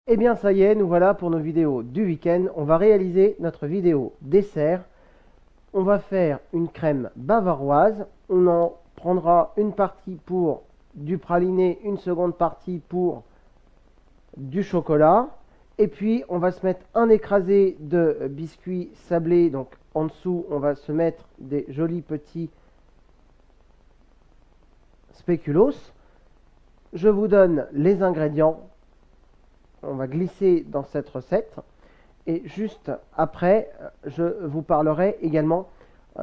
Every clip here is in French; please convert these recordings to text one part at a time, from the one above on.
Eh bien ça y est, nous voilà pour nos vidéos du week-end. On va réaliser notre vidéo dessert. On va faire une crème bavaroise. On en prendra une partie pour du praliné, une seconde partie pour du chocolat. Et puis on va se mettre un écrasé de biscuits sablés. Donc en dessous, on va se mettre des jolis petits spéculoos. Je vous donne les ingrédients. On va glisser dans cette recette. Et juste après, je vous parlerai également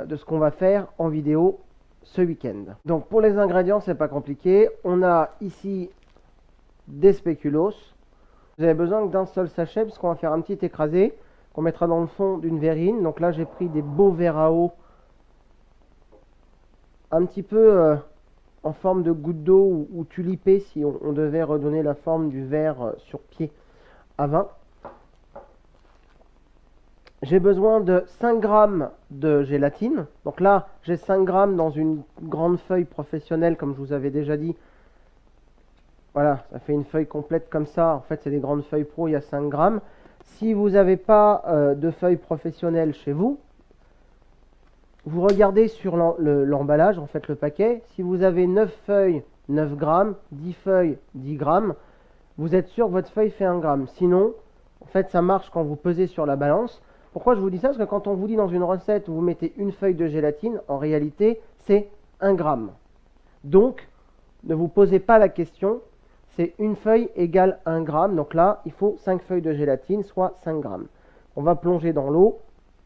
de ce qu'on va faire en vidéo ce week-end. Donc pour les ingrédients, c'est pas compliqué. On a ici des spéculoos. Vous avez besoin d'un seul sachet parce qu'on va faire un petit écrasé qu'on mettra dans le fond d'une verrine. Donc là, j'ai pris des beaux verres à eau un petit peu en forme de goutte d'eau ou tulipé si on devait redonner la forme du verre sur pied à vin. J'ai besoin de 5 grammes de gélatine. Donc là, j'ai 5 grammes dans une grande feuille professionnelle, comme je vous avais déjà dit. Voilà, ça fait une feuille complète comme ça. En fait, c'est des grandes feuilles pro, il y a 5 grammes. Si vous n'avez pas de feuille professionnelle chez vous, vous regardez sur l'emballage, en fait, le paquet. Si vous avez 9 feuilles, 9 grammes, 10 feuilles, 10 grammes, vous êtes sûr que votre feuille fait 1 gramme. Sinon, en fait, ça marche quand vous pesez sur la balance. Pourquoi je vous dis ça? Parce que quand on vous dit dans une recette où vous mettez une feuille de gélatine, en réalité, c'est 1 gramme. Donc, ne vous posez pas la question, c'est une feuille égale 1 gramme. Donc là, il faut 5 feuilles de gélatine, soit 5 grammes. On va plonger dans l'eau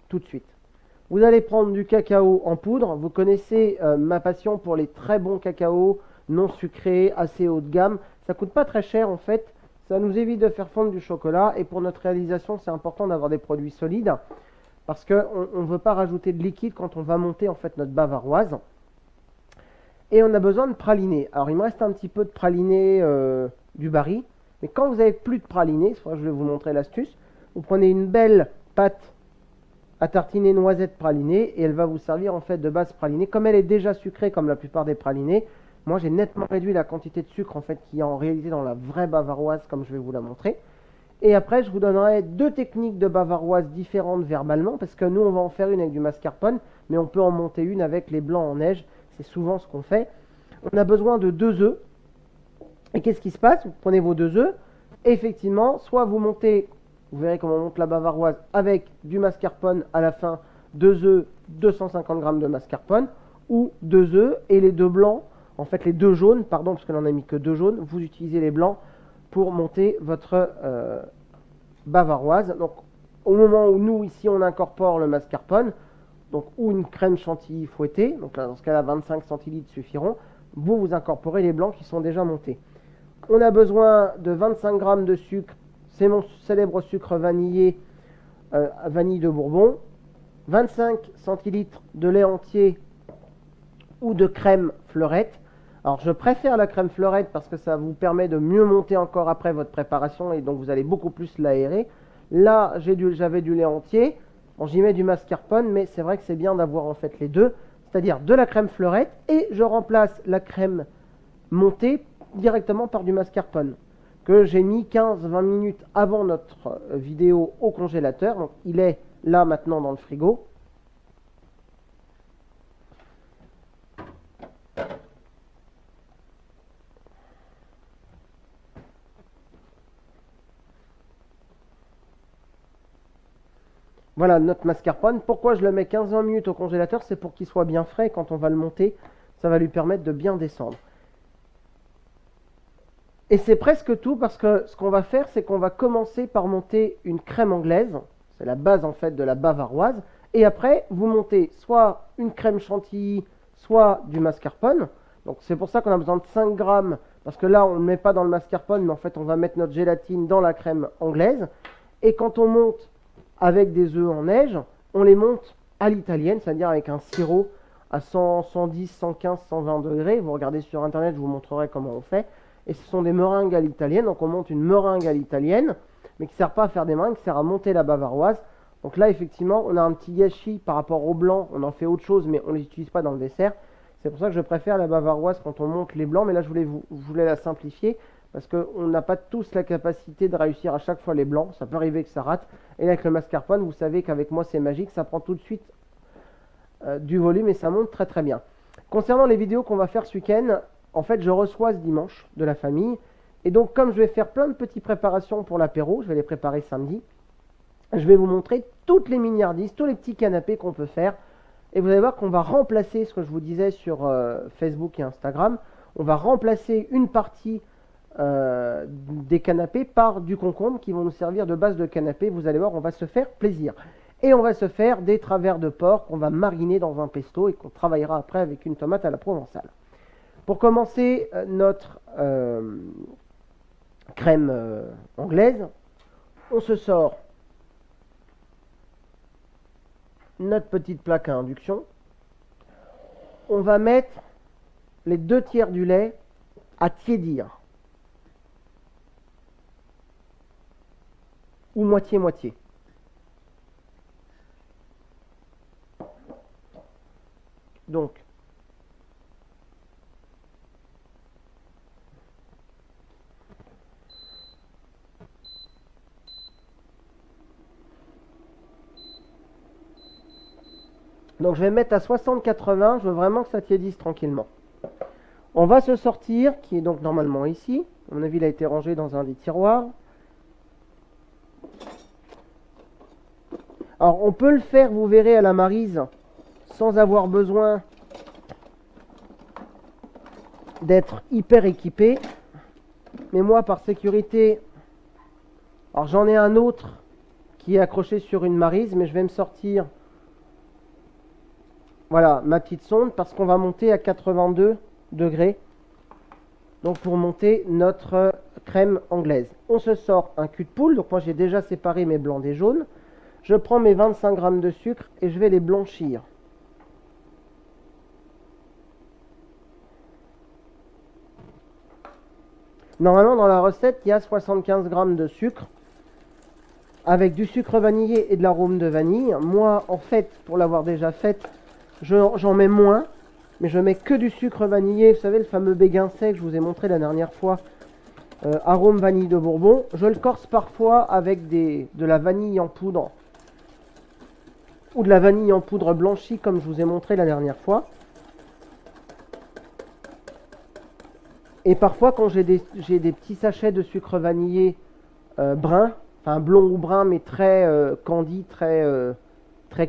tout de suite. Vous allez prendre du cacao en poudre. Vous connaissez ma passion pour les très bons cacao non sucrés, assez haut de gamme. Ça coûte pas très cher en fait. Ça nous évite de faire fondre du chocolat. Et pour notre réalisation, c'est important d'avoir des produits solides. Parce qu'on ne veut pas rajouter de liquide quand on va monter en fait notre bavaroise. Et on a besoin de praliné. Alors il me reste un petit peu de praliné du Barry. Mais quand vous n'avez plus de praliné, c'est pour ça que je vais vous montrer l'astuce. Vous prenez une belle pâte à tartiner noisette pralinée et elle va vous servir en fait de base pralinée. Comme elle est déjà sucrée comme la plupart des pralinés, moi j'ai nettement réduit la quantité de sucre en fait qu'il y a en réalité dans la vraie bavaroise comme je vais vous la montrer. Et après je vous donnerai 2 techniques de bavaroise différentes verbalement parce que nous on va en faire une avec du mascarpone mais on peut en monter une avec les blancs en neige. C'est souvent ce qu'on fait. On a besoin de 2 œufs. Et qu'est-ce qui se passe? Vous prenez vos 2 œufs. Effectivement, soit vous montez, vous verrez comment on monte la bavaroise avec du mascarpone à la fin, 2 œufs, 250 g de mascarpone, ou 2 œufs et les 2 blancs, en fait les 2 jaunes, pardon, parce que l'on n'a mis que 2 jaunes, vous utilisez les blancs pour monter votre bavaroise. Donc au moment où nous ici on incorpore le mascarpone, donc ou une crème chantilly fouettée, donc là, dans ce cas-là 25 centilitres suffiront, vous incorporez les blancs qui sont déjà montés. On a besoin de 25 g de sucre, c'est mon célèbre sucre vanillé, vanille de Bourbon, 25 centilitres de lait entier ou de crème fleurette. Alors je préfère la crème fleurette parce que ça vous permet de mieux monter encore après votre préparation et donc vous allez beaucoup plus l'aérer. Là j'avais du lait entier, bon, j'y mets du mascarpone mais c'est vrai que c'est bien d'avoir en fait les deux, c'est-à-dire de la crème fleurette et je remplace la crème montée directement par du mascarpone que j'ai mis 15-20 minutes avant notre vidéo au congélateur. Donc il est là maintenant dans le frigo. Voilà notre mascarpone. Pourquoi je le mets 15-20 minutes au congélateur? C'est pour qu'il soit bien frais. Quand on va le monter, ça va lui permettre de bien descendre. Et c'est presque tout parce que ce qu'on va faire, c'est qu'on va commencer par monter une crème anglaise. C'est la base en fait de la bavaroise. Et après, vous montez soit une crème chantilly, soit du mascarpone. Donc c'est pour ça qu'on a besoin de 5 grammes. Parce que là, on ne met pas dans le mascarpone, mais en fait, on va mettre notre gélatine dans la crème anglaise. Et quand on monte avec des œufs en neige, on les monte à l'italienne, c'est-à-dire avec un sirop à 100, 110, 115, 120 degrés. Vous regardez sur internet, je vous montrerai comment on fait. Et ce sont des meringues à l'italienne, donc on monte une meringue à l'italienne, mais qui ne sert pas à faire des meringues, qui sert à monter la bavaroise. Donc là, effectivement, on a un petit gâchis par rapport au blanc, on en fait autre chose, mais on ne les utilise pas dans le dessert. C'est pour ça que je préfère la bavaroise quand on monte les blancs, mais là, je voulais la simplifier parce qu'on n'a pas tous la capacité de réussir à chaque fois les blancs, ça peut arriver que ça rate. Et là, avec le mascarpone, vous savez qu'avec moi c'est magique, ça prend tout de suite du volume et ça monte très très bien. Concernant les vidéos qu'on va faire ce week-end, en fait je reçois ce dimanche de la famille, et donc comme je vais faire plein de petites préparations pour l'apéro, je vais les préparer samedi, je vais vous montrer toutes les mignardises, tous les petits canapés qu'on peut faire. Et vous allez voir qu'on va remplacer ce que je vous disais sur Facebook et Instagram. On va remplacer une partie des canapés par du concombre qui vont nous servir de base de canapé. Vous allez voir, on va se faire plaisir. Et on va se faire des travers de porc qu'on va mariner dans un pesto et qu'on travaillera après avec une tomate à la provençale. Pour commencer notre crème anglaise, on se sort notre petite plaque à induction. On va mettre les 2 tiers du lait à tiédir. Ou moitié-moitié. Donc, je vais mettre à 60-80, je veux vraiment que ça tiédisse tranquillement. On va se sortir, qui est donc normalement ici. À mon avis, il a été rangé dans un des tiroirs. Alors, on peut le faire, vous verrez, à la Maryse, sans avoir besoin d'être hyper équipé. Mais moi, par sécurité, alors j'en ai un autre qui est accroché sur une Maryse, mais je vais me sortir, voilà, ma petite sonde, parce qu'on va monter à 82 degrés. Donc pour monter notre crème anglaise. On se sort un cul de poule, donc moi j'ai déjà séparé mes blancs des jaunes. Je prends mes 25 g de sucre et je vais les blanchir. Normalement dans la recette, il y a 75 g de sucre avec du sucre vanillé et de l'arôme de vanille. Moi, en fait, pour l'avoir déjà faite, j'en mets moins, mais je mets que du sucre vanillé. Vous savez, le fameux béguin sec que je vous ai montré la dernière fois, arôme vanille de Bourbon. Je le corse parfois avec de la vanille en poudre ou de la vanille en poudre blanchie, comme je vous ai montré la dernière fois. Et parfois, quand j'ai des petits sachets de sucre vanillé brun, enfin blond ou brun, mais très candi, très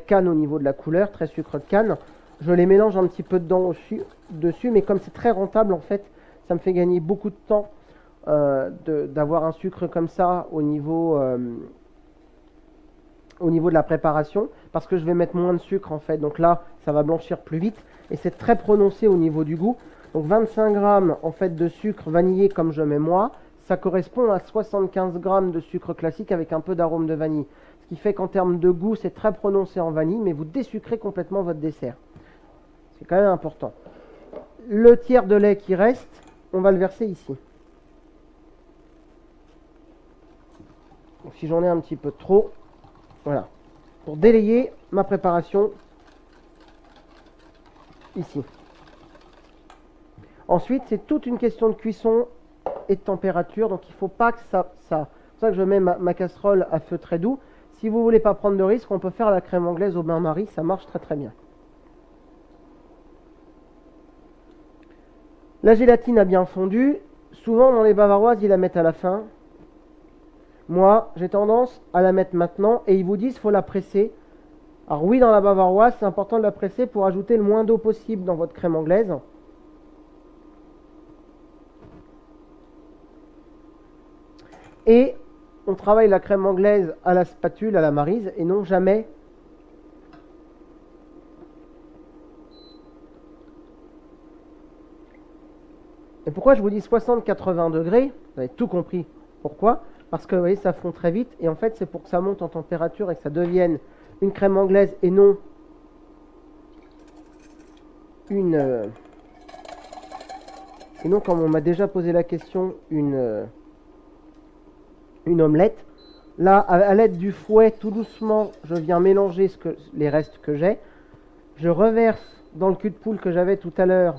canne au niveau de la couleur, très sucre de canne, je les mélange un petit peu dessus, mais comme c'est très rentable en fait, ça me fait gagner beaucoup de temps d'avoir un sucre comme ça au niveau de la préparation, parce que je vais mettre moins de sucre en fait, donc là ça va blanchir plus vite, et c'est très prononcé au niveau du goût. Donc 25 g en fait de sucre vanillé comme je mets moi, ça correspond à 75 g de sucre classique avec un peu d'arôme de vanille. Ce qui fait qu'en termes de goût, c'est très prononcé en vanille, mais vous désucrez complètement votre dessert. C'est quand même important. Le tiers de lait qui reste, on va le verser ici. Donc si j'en ai un petit peu trop, voilà. Pour délayer ma préparation ici. Ensuite, c'est toute une question de cuisson et de température, donc il ne faut pas que ça... C'est pour ça que je mets ma casserole à feu très doux. Si vous ne voulez pas prendre de risque, on peut faire la crème anglaise au bain-marie, ça marche très très bien. La gélatine a bien fondu. Souvent dans les bavaroises, ils la mettent à la fin. Moi, j'ai tendance à la mettre maintenant, et ils vous disent qu'il faut la presser. Alors oui, dans la bavaroise, c'est important de la presser pour ajouter le moins d'eau possible dans votre crème anglaise. Et on travaille la crème anglaise à la spatule, à la Maryse, et non jamais Et pourquoi je vous dis 60-80 degrés? Vous avez tout compris. Pourquoi? Parce que vous voyez, ça fond très vite, et en fait c'est pour que ça monte en température et que ça devienne une crème anglaise et non comme on m'a déjà posé la question, une omelette. Là, à l'aide du fouet, tout doucement, je viens mélanger les restes que j'ai. Je reverse dans le cul de poule que j'avais tout à l'heure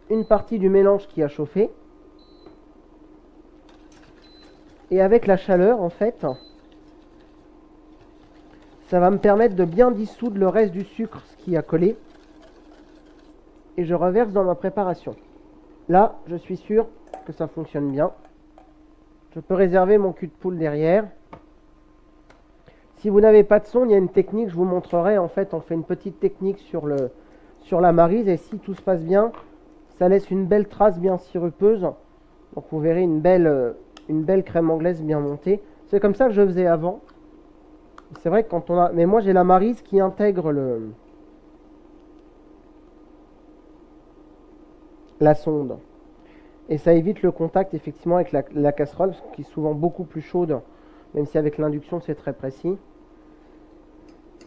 une partie du mélange qui a chauffé. Et avec la chaleur, en fait, ça va me permettre de bien dissoudre le reste du sucre, ce qui a collé. Et je reverse dans ma préparation. Là, je suis sûr que ça fonctionne bien. Je peux réserver mon cul de poule derrière. Si vous n'avez pas de son, il y a une technique, je vous montrerai. En fait, on fait une petite technique sur la maryse. Et si tout se passe bien, ça laisse une belle trace bien sirupeuse. Donc vous verrez une belle crème anglaise bien montée. C'est comme ça que je faisais avant. C'est vrai que quand on a... Mais moi j'ai la maryse qui intègre la sonde. Et ça évite le contact effectivement avec la casserole, qui est souvent beaucoup plus chaude, même si avec l'induction c'est très précis.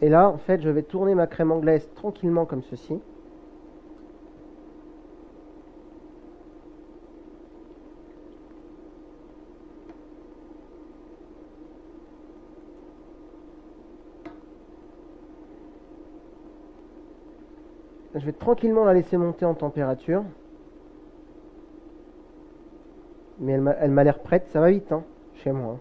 Et là, en fait, je vais tourner ma crème anglaise tranquillement comme ceci. Je vais tranquillement la laisser monter en température. Mais elle m'a l'air prête, ça va vite, hein, chez moi.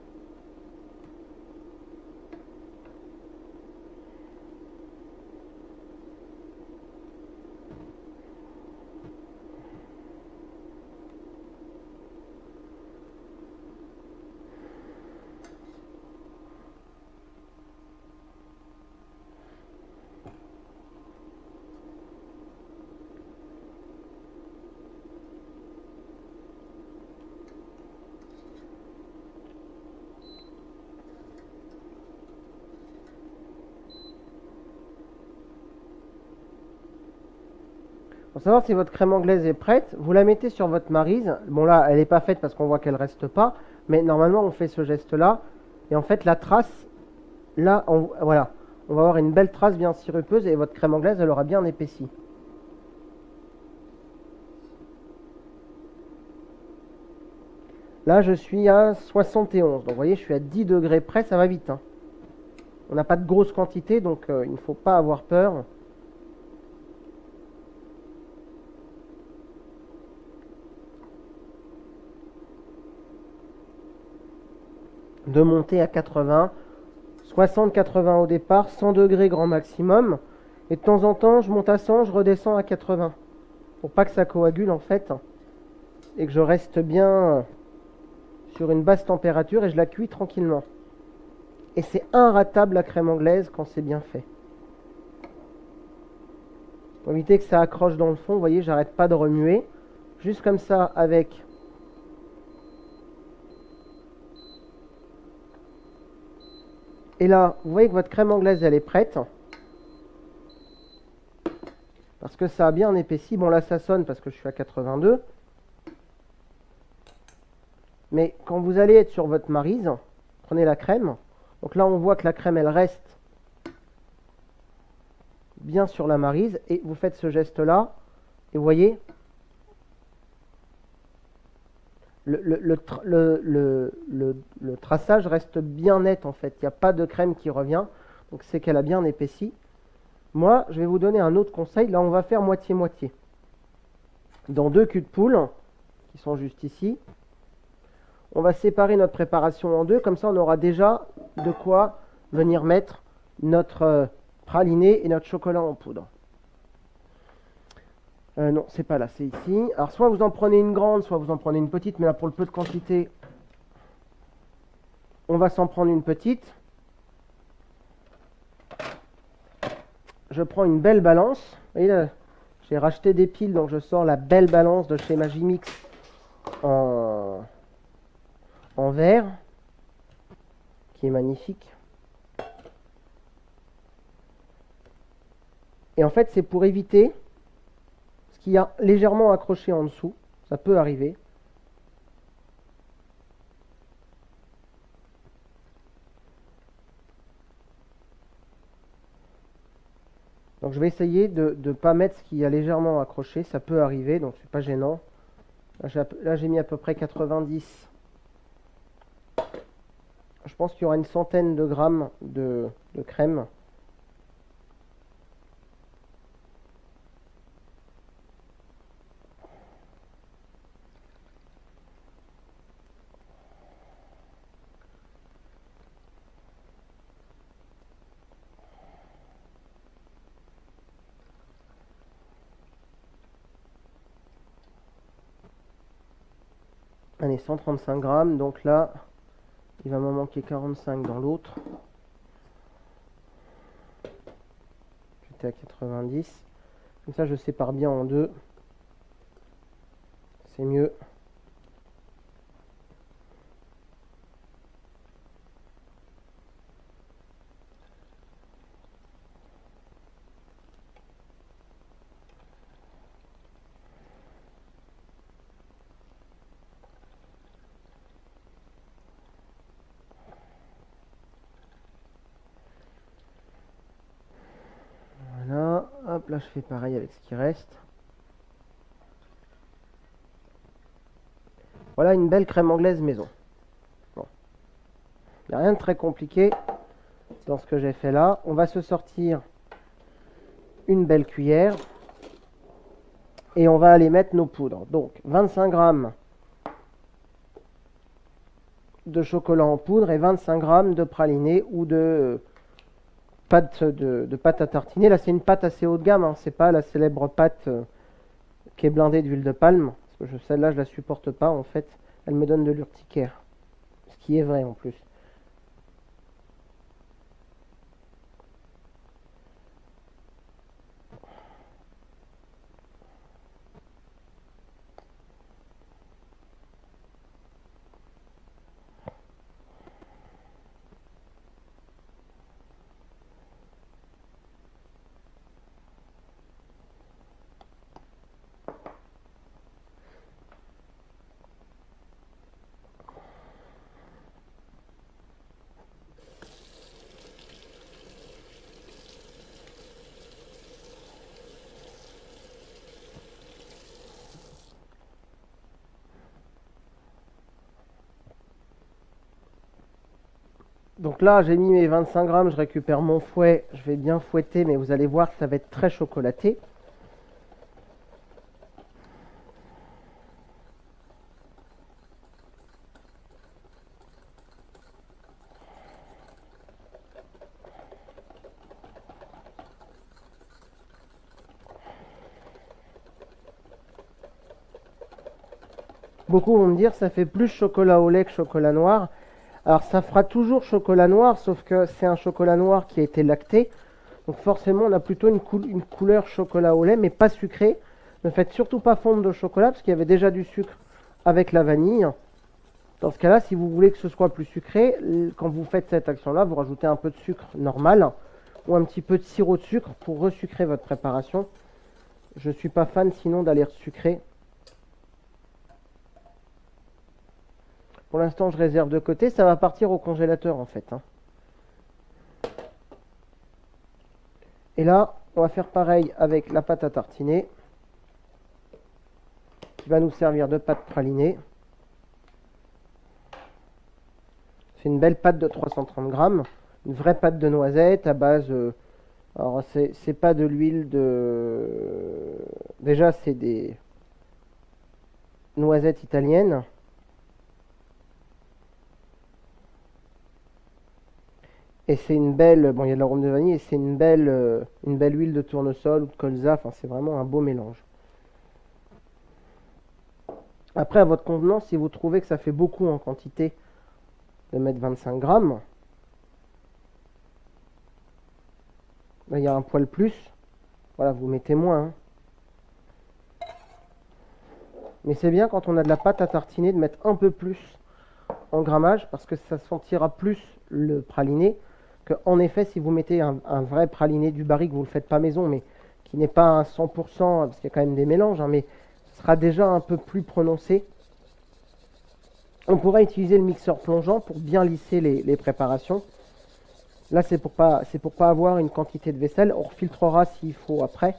Pour savoir si votre crème anglaise est prête, vous la mettez sur votre maryse. Bon là, elle n'est pas faite parce qu'on voit qu'elle reste pas, mais normalement on fait ce geste-là. Et en fait, la trace, là, voilà, on va avoir une belle trace bien sirupeuse et votre crème anglaise, elle aura bien épaissi. Là, je suis à 71. Donc, vous voyez, je suis à 10 degrés près, ça va vite, hein. On n'a pas de grosse quantité, donc il ne faut pas avoir peur. De monter à 80, 60-80 au départ, 100 degrés grand maximum. Et de temps en temps, je monte à 100, je redescends à 80. Pour pas que ça coagule en fait. Et que je reste bien sur une basse température et je la cuis tranquillement. Et c'est inratable la crème anglaise quand c'est bien fait. Pour éviter que ça accroche dans le fond, vous voyez, j'arrête pas de remuer. Juste comme ça avec... Et là, vous voyez que votre crème anglaise, elle est prête. Parce que ça a bien épaissi. Bon, là, ça sonne parce que je suis à 82. Mais quand vous allez être sur votre maryse, prenez la crème. Donc là, on voit que la crème, elle reste bien sur la maryse. Et vous faites ce geste-là. Et vous voyez, le traçage reste bien net, en fait. Il n'y a pas de crème qui revient. Donc c'est qu'elle a bien épaissi. Moi, je vais vous donner un autre conseil. Là, on va faire moitié-moitié. Dans 2 culs de poule, qui sont juste ici, on va séparer notre préparation en deux. Comme ça, on aura déjà de quoi venir mettre notre praliné et notre chocolat en poudre. Non, c'est pas là, c'est ici. Alors, soit vous en prenez une grande, soit vous en prenez une petite. Mais là, pour le peu de quantité, on va s'en prendre une petite. Je prends une belle balance. Vous voyez là, j'ai racheté des piles, donc je sors la belle balance de chez Magimix en verre, qui est magnifique. Et en fait, c'est pour éviter ce qui a légèrement accroché en dessous. Ça peut arriver. Donc je vais essayer de ne pas mettre ce qui a légèrement accroché. Ça peut arriver, donc c'est pas gênant. Là, j'ai mis à peu près 90. Je pense qu'il y aura une centaine de grammes de crème. Allez, 135 grammes, donc là, il va m'en manquer 45 dans l'autre. J'étais à 90. Comme ça, je sépare bien en deux. C'est mieux. Voilà, hop, là je fais pareil avec ce qui reste. Voilà une belle crème anglaise maison. Bon. Il n'y a rien de très compliqué dans ce que j'ai fait là. On va se sortir une belle cuillère et on va aller mettre nos poudres. Donc 25 grammes de chocolat en poudre et 25 grammes de praliné ou de pâte à tartiner. Là c'est une pâte assez haut de gamme, hein. C'est pas la célèbre pâte qui est blindée d'huile de palme. Parce que celle-là je la supporte pas en fait. Elle me donne de l'urticaire. Ce qui est vrai en plus. Donc là, j'ai mis mes 25 grammes, je récupère mon fouet, je vais bien fouetter, mais vous allez voir que ça va être très chocolaté. Beaucoup vont me dire ça fait plus chocolat au lait que chocolat noir. Alors ça fera toujours chocolat noir, sauf que c'est un chocolat noir qui a été lacté. Donc forcément on a plutôt une couleur chocolat au lait, mais pas sucré. Ne faites surtout pas fondre de chocolat, parce qu'il y avait déjà du sucre avec la vanille. Dans ce cas-là, si vous voulez que ce soit plus sucré, quand vous faites cette action-là, vous rajoutez un peu de sucre normal, ou un petit peu de sirop de sucre pour resucrer votre préparation. Je ne suis pas fan sinon d'aller sucrer. Pour l'instant, je réserve de côté. Ça va partir au congélateur, en fait, hein. Et là, on va faire pareil avec la pâte à tartiner, qui va nous servir de pâte pralinée. C'est une belle pâte de 330 grammes. Une vraie pâte de noisette à base... alors, c'est pas de l'huile de... Déjà, c'est des noisettes italiennes. Et c'est une belle, bon il y a de l'arôme de vanille et c'est une belle huile de tournesol ou de colza, enfin c'est vraiment un beau mélange. Après à votre convenance, si vous trouvez que ça fait beaucoup en quantité de mettre 25 grammes, là il y a un poil plus, voilà vous mettez moins, hein. Mais c'est bien quand on a de la pâte à tartiner de mettre un peu plus en grammage parce que ça sentira plus le praliné. En effet, si vous mettez un vrai praliné du barrique, vous ne le faites pas maison, mais qui n'est pas à 100%, parce qu'il y a quand même des mélanges, hein, mais ce sera déjà un peu plus prononcé. On pourrait utiliser le mixeur plongeant pour bien lisser les préparations. Là, c'est pour pas avoir une quantité de vaisselle. On refiltrera s'il faut après.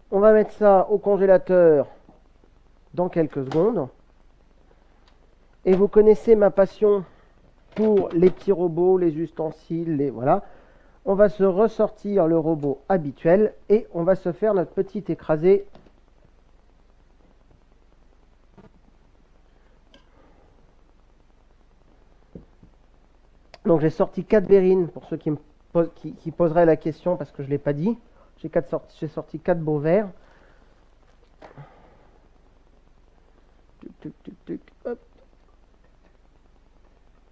On va mettre ça au congélateur dans quelques secondes. Et vous connaissez ma passion pour les petits robots, les ustensiles, voilà. on va se ressortir le robot habituel et on va se faire notre petit écrasé. Donc j'ai sorti 4 verrines pour ceux qui poseraient la question parce que je ne l'ai pas dit. J'ai sorti 4 beaux verres. Hop.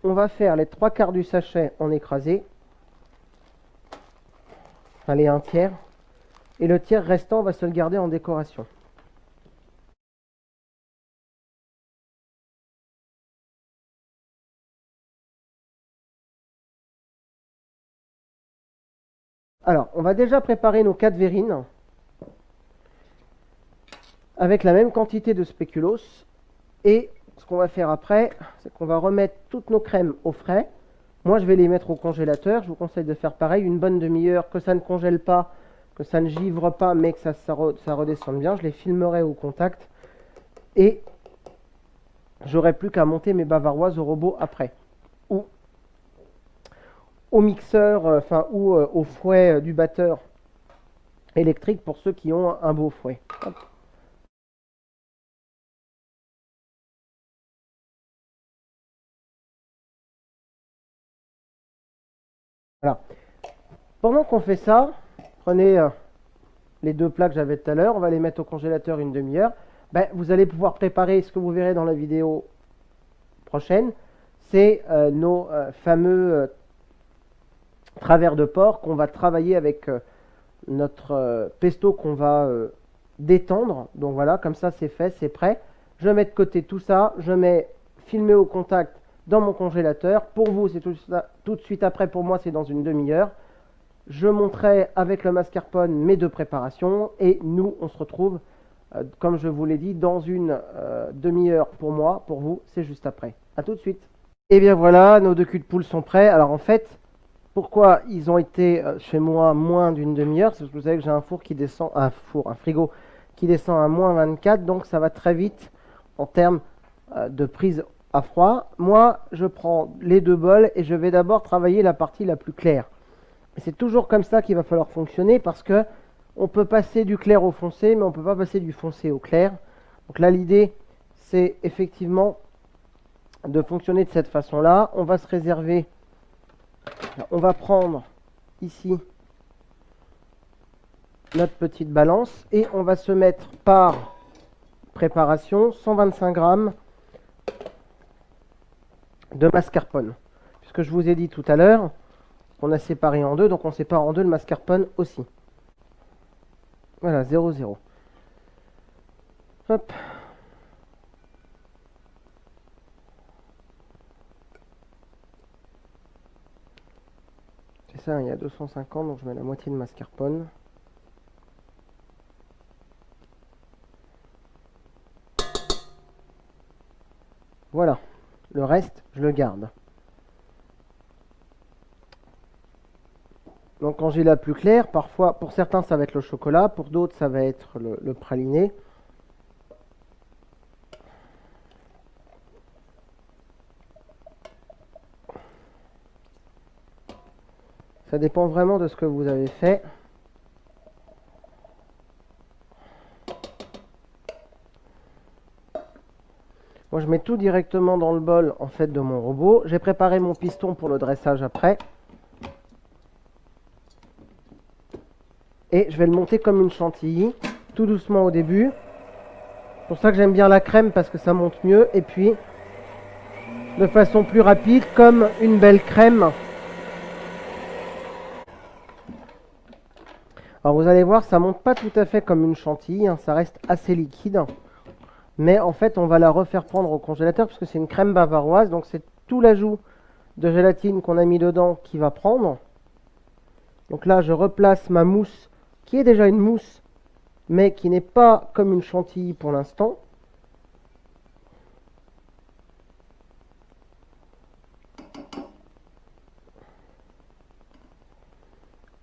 On va faire les 3/4 du sachet en écrasé. Allez, un tiers. Et le tiers restant, on va se le garder en décoration. Alors, on va déjà préparer nos 4 verrines avec la même quantité de spéculoos. Et ce qu'on va faire après, c'est qu'on va remettre toutes nos crèmes au frais. Moi, je vais les mettre au congélateur. Je vous conseille de faire pareil, une bonne demi-heure, que ça ne congèle pas, que ça ne givre pas, mais que ça redescende bien. Je les filmerai au contact. Et j'aurai plus qu'à monter mes bavaroises au robot après. Ou au mixeur, au fouet du batteur électrique pour ceux qui ont un beau fouet. Hop. Voilà. Pendant qu'on fait ça, prenez les 2 plats que j'avais tout à l'heure, on va les mettre au congélateur une demi-heure. Vous allez pouvoir préparer ce que vous verrez dans la vidéo prochaine. C'est nos fameux travers de porc qu'on va travailler avec notre pesto qu'on va détendre. Donc voilà, comme ça c'est fait, c'est prêt. Je mets de côté tout ça, je mets filmé au contact dans mon congélateur. Pour vous, c'est tout de suite après. Pour moi, c'est dans une demi-heure. Je monterai avec le mascarpone mes 2 préparations et nous, on se retrouve, comme je vous l'ai dit, dans une demi-heure pour moi. Pour vous, c'est juste après. A tout de suite. Et bien voilà, nos 2 culs de poule sont prêts. Alors en fait, pourquoi ils ont été chez moi moins d'une demi-heure? C'est parce que vous savez que j'ai un four qui descend, un frigo qui descend à moins 24, donc ça va très vite en termes de prise à froid. Moi, je prends les 2 bols et je vais d'abord travailler la partie la plus claire. C'est toujours comme ça qu'il va falloir fonctionner parce que on peut passer du clair au foncé, mais on ne peut pas passer du foncé au clair. Donc là, l'idée, c'est effectivement de fonctionner de cette façon-là. On va se réserver, on va prendre ici notre petite balance et on va se mettre par préparation 125 grammes de mascarpone. Puisque je vous ai dit tout à l'heure, on a séparé en 2, donc on sépare en 2 le mascarpone aussi. Voilà, 0,0. Hop. C'est ça, il y a 250, donc je mets la moitié de mascarpone. Voilà, le reste, je le garde. Donc quand j'ai la plus claire, parfois, pour certains ça va être le chocolat, pour d'autres ça va être le praliné. Ça dépend vraiment de ce que vous avez fait. Moi je mets tout directement dans le bol en fait de mon robot. J'ai préparé mon piston pour le dressage après. Et je vais le monter comme une chantilly, tout doucement au début. C'est pour ça que j'aime bien la crème parce que ça monte mieux. Et puis, de façon plus rapide, comme une belle crème. Alors vous allez voir, ça monte pas tout à fait comme une chantilly, hein, ça reste assez liquide. Mais en fait, on va la refaire prendre au congélateur parce que c'est une crème bavaroise. Donc c'est tout l'ajout de gélatine qu'on a mis dedans qui va prendre. Donc là, je replace ma mousse, qui est déjà une mousse, mais qui n'est pas comme une chantilly pour l'instant.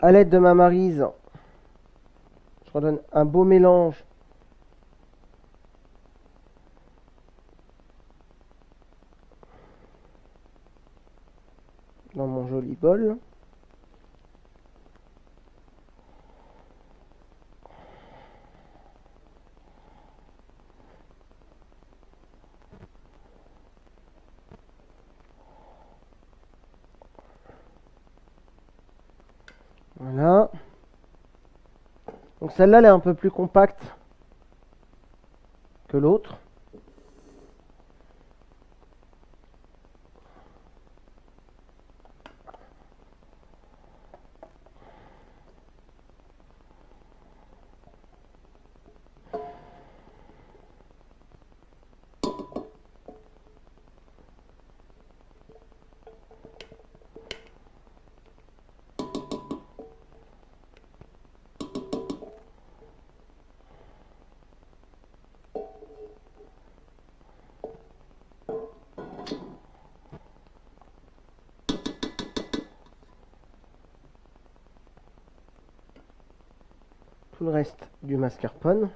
À l'aide de ma maryse, je redonne un beau mélange dans mon joli bol. Voilà. Donc celle-là, elle est un peu plus compacte que l'autre. Tout le reste du mascarpone.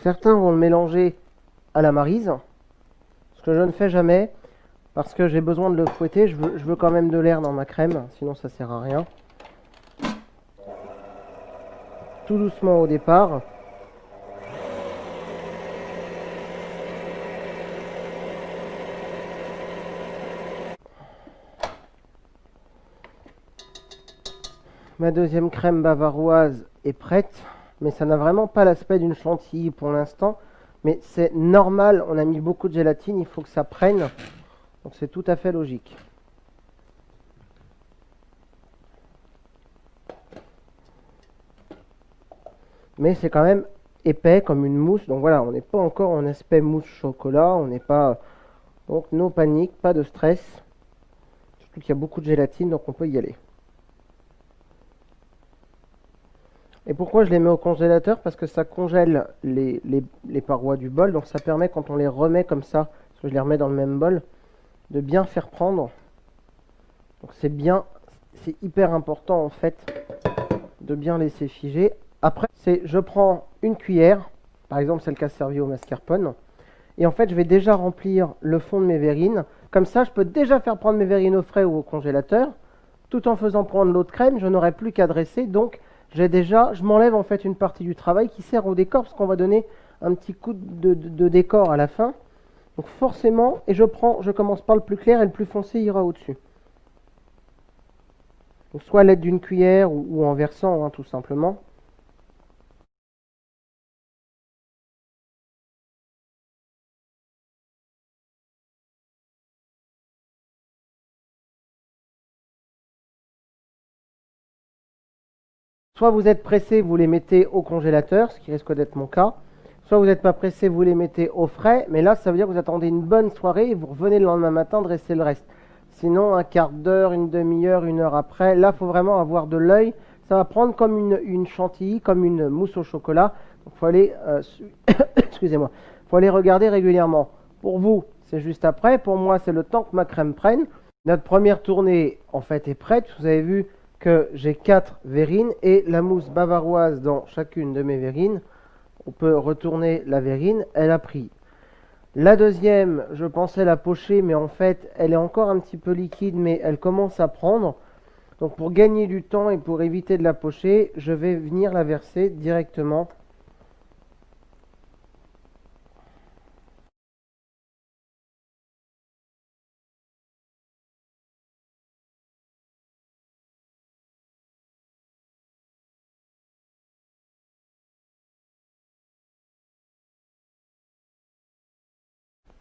Certains vont le mélanger à la maryse, ce que je ne fais jamais, parce que j'ai besoin de le fouetter. Je veux quand même de l'air dans ma crème, sinon ça sert à rien. Tout doucement au départ. Ma deuxième crème bavaroise est prête, mais ça n'a vraiment pas l'aspect d'une chantilly pour l'instant. Mais c'est normal, on a mis beaucoup de gélatine, il faut que ça prenne. Donc c'est tout à fait logique. Mais c'est quand même épais comme une mousse. Donc voilà, on n'est pas encore en aspect mousse chocolat. On n'est pas... Donc no panique, pas de stress. Surtout qu'il y a beaucoup de gélatine, donc on peut y aller. Et pourquoi je les mets au congélateur? Parce que ça congèle les parois du bol. Donc ça permet, quand on les remet comme ça, parce que je les remets dans le même bol, de bien faire prendre. Donc c'est bien, c'est hyper important en fait de bien laisser figer. Après, je prends une cuillère, par exemple celle qu'a servi au mascarpone, et en fait je vais déjà remplir le fond de mes verrines. Comme ça, je peux déjà faire prendre mes verrines au frais ou au congélateur, tout en faisant prendre l'eau de crème. Je n'aurai plus qu'à dresser, donc je m'enlève en fait une partie du travail qui sert au décor, parce qu'on va donner un petit coup de décor à la fin. Donc forcément, et je commence par le plus clair et le plus foncé ira au-dessus. Donc soit à l'aide d'une cuillère ou en versant, hein, tout simplement. Soit vous êtes pressé, vous les mettez au congélateur, ce qui risque d'être mon cas. Soit vous n'êtes pas pressé, vous les mettez au frais. Mais là, ça veut dire que vous attendez une bonne soirée et vous revenez le lendemain matin dresser le reste. Sinon, un quart d'heure, une demi-heure, une heure après, là, il faut vraiment avoir de l'œil. Ça va prendre comme une chantilly, comme une mousse au chocolat. Il faut aller, excusez-moi, faut aller regarder régulièrement. Pour vous, c'est juste après. Pour moi, c'est le temps que ma crème prenne. Notre première tournée, en fait, est prête. Vous avez vu que j'ai 4 verrines et la mousse bavaroise dans chacune de mes verrines. On peut retourner la verrine, elle a pris. La deuxième, je pensais la pocher, mais en fait, elle est encore un petit peu liquide, mais elle commence à prendre. Donc pour gagner du temps et pour éviter de la pocher, je vais venir la verser directement.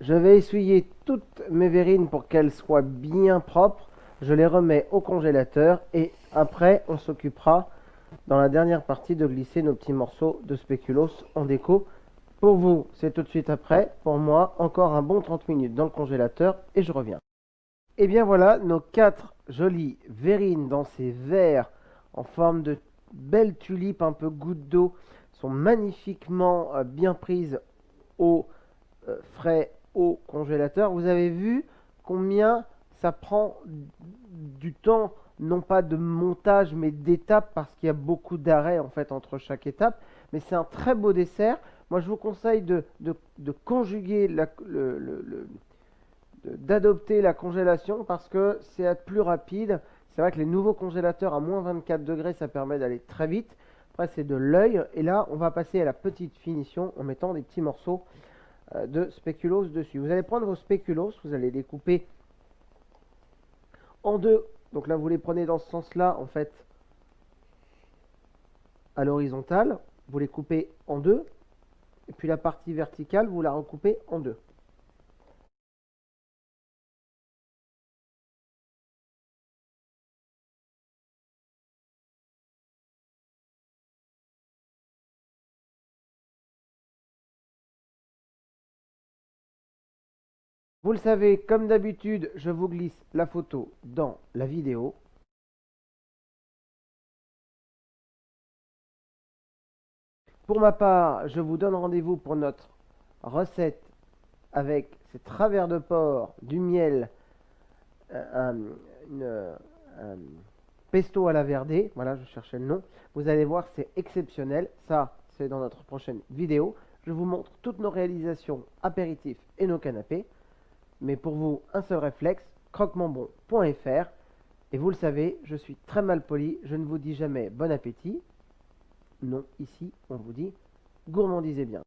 Je vais essuyer toutes mes verrines pour qu'elles soient bien propres. Je les remets au congélateur et après on s'occupera dans la dernière partie de glisser nos petits morceaux de spéculoos en déco. Pour vous, c'est tout de suite après. Pour moi, encore un bon 30 minutes dans le congélateur et je reviens. Et bien voilà, nos 4 jolies verrines dans ces verres en forme de belles tulipes un peu goutte d'eau sont magnifiquement bien prises au frais au congélateur. Vous avez vu combien ça prend du temps, non pas de montage mais d'étapes, parce qu'il y a beaucoup d'arrêts en fait entre chaque étape. Mais c'est un très beau dessert. Moi, je vous conseille de conjuguer d'adopter la congélation parce que c'est plus rapide. C'est vrai que les nouveaux congélateurs à moins 24 degrés, ça permet d'aller très vite. Après, c'est de l'œil. Et là, on va passer à la petite finition en mettant des petits morceaux de spéculoos dessus. Vous allez prendre vos spéculoos, vous allez les couper en deux. Donc là, vous les prenez dans ce sens-là, en fait, à l'horizontale. Vous les coupez en deux. Et puis la partie verticale, vous la recoupez en deux. Vous le savez, comme d'habitude, je vous glisse la photo dans la vidéo. Pour ma part, je vous donne rendez-vous pour notre recette avec ces travers de porc, du miel, un pesto à la verdée. Voilà, je cherchais le nom. Vous allez voir, c'est exceptionnel. Ça, c'est dans notre prochaine vidéo. Je vous montre toutes nos réalisations apéritifs et nos canapés. Mais pour vous, un seul réflexe, croquementbon.fr. Et vous le savez, je suis très mal poli, je ne vous dis jamais bon appétit. Non, ici, on vous dit gourmandisez bien.